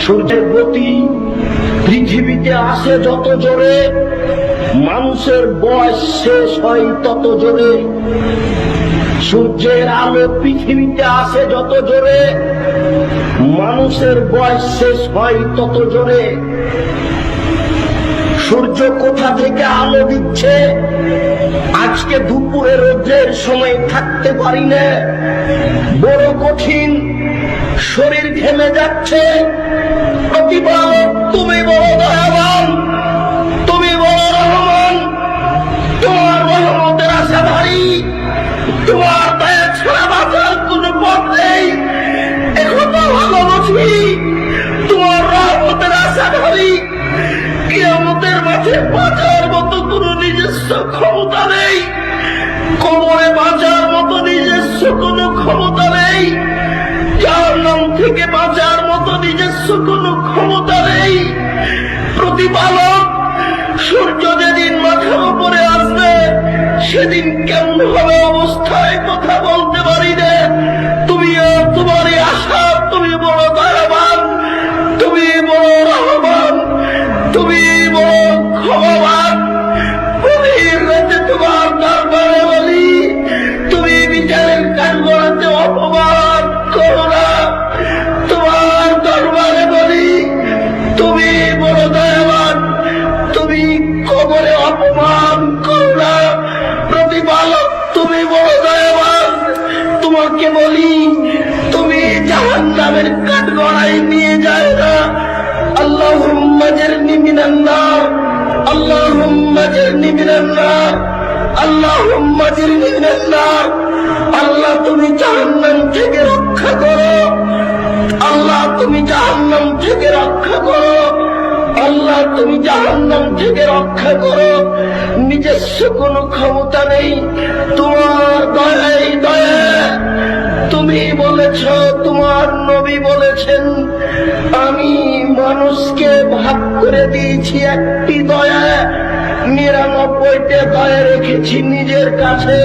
সূর্যের গতি পৃথিবীতে আসে যত জোরে, মানুষের বয়স শেষ হয় তত জোরে। সূর্যের আলো পৃথিবীতে আসে যত জোরে, মানুষের বয়স শেষ হয় তত জোরে। সূর্য কোথা থেকে আলো দিচ্ছে? আজকে দুপুরে রোদের সময় থাকতে পারি না, বড় কঠিন, শরীর ঘেমে যাচ্ছে। প্রতিপালক তুমি বড় দয়াবান, তুমি বড় রহমান, তোমার রহমতের আশাধারী, তোমার দয়া ছাড়া বাঁচার কোন পথ নেই। এখন তো ভালো বুঝি তোমার রহমতের আশাধারী, কিয়ামতের মাঠে বাঁচার মতো কোন নিজস্ব ক্ষমতা নেই, কবরে বাঁচার মতো নিজস্ব কোন ক্ষমতা নেই, জাহান্নাম থেকে বাঁচার মতো নিজস্ব কোন ক্ষমতা নেই। প্রতিপালক সূর্য যেদিন মাথার উপরে আসবে সেদিন কেমন হবে অবস্থায় কথা বলতে পারি না। তুমি তোমারই আশা, তুমি বড় দয়াবান, তুমি বড় রহমান, তুমি বড় ক্ষমাবান। প্রতিদিন রাতে তোমার দরবারে বলি, তুমি বিচারের কাঠগড়াতে অপমান করো না। তোমার দরবারে বলি, তুমি বড় দয়াবান, তুমি কবরে অপমান করো না। প্রতিপালক তুমি বড় দয়াবান, তোমাকে বলি তুমি জাহান্নামের কাঠগড়ায় নিয়ে যায় না। আল্লাহুম্মা জারনি মিনান নার, আল্লাহুম্মা জারনি মিনান নার, আল্লাহুম্মা জারনি মিনান নার। আল্লাহ তুমি জাহান্নাম থেকে রক্ষা করো, আল্লাহ তুমি জাহান্নাম থেকে রক্ষা করো, আল্লাহ তুমি জাহান্নাম থেকে রক্ষা করো। নিজস্ব কোনো ক্ষমতা নেই, তোমার দয়াই দয়া। তুমি বলেছ, তোমার নবী বলেছেন, আমি মানুষকে ভাগ করে দিয়েছি একটি দয়া, ৯৯টা দয়া রেখেছি নিজের কাছে।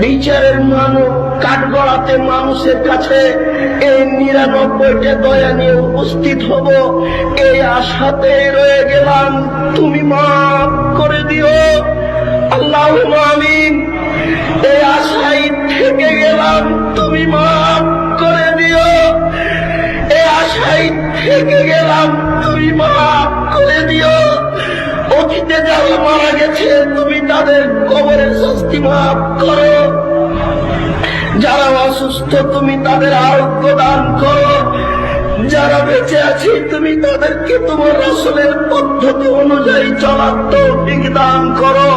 বিচারের মানুষ কাঠগড়াতে মানুষের কাছে এই ৯৯টা দয়া নিয়ে উপস্থিত হব, এই আশাতে রয়ে গেলাম, তুমি মাফ করে দিও। আল্লাহুম্মা আমিন। এই আশায় থেকে গেলাম, তুমি মাফ করে দিও। এই আশায় থেকে গেলাম, তুমি মাফ করে দিও। অতীতে যারা মারা গেছে তুমি তাদের কবরের শাস্তি মাফ করো, যারা অসুস্থ তুমি তাদের আরোগ্য দান করো, যারা বেঁচে আছে তুমি তাদেরকে তোমার রাসূলের পদ্ধতি অনুযায়ী চলার তৌফিক দান করো।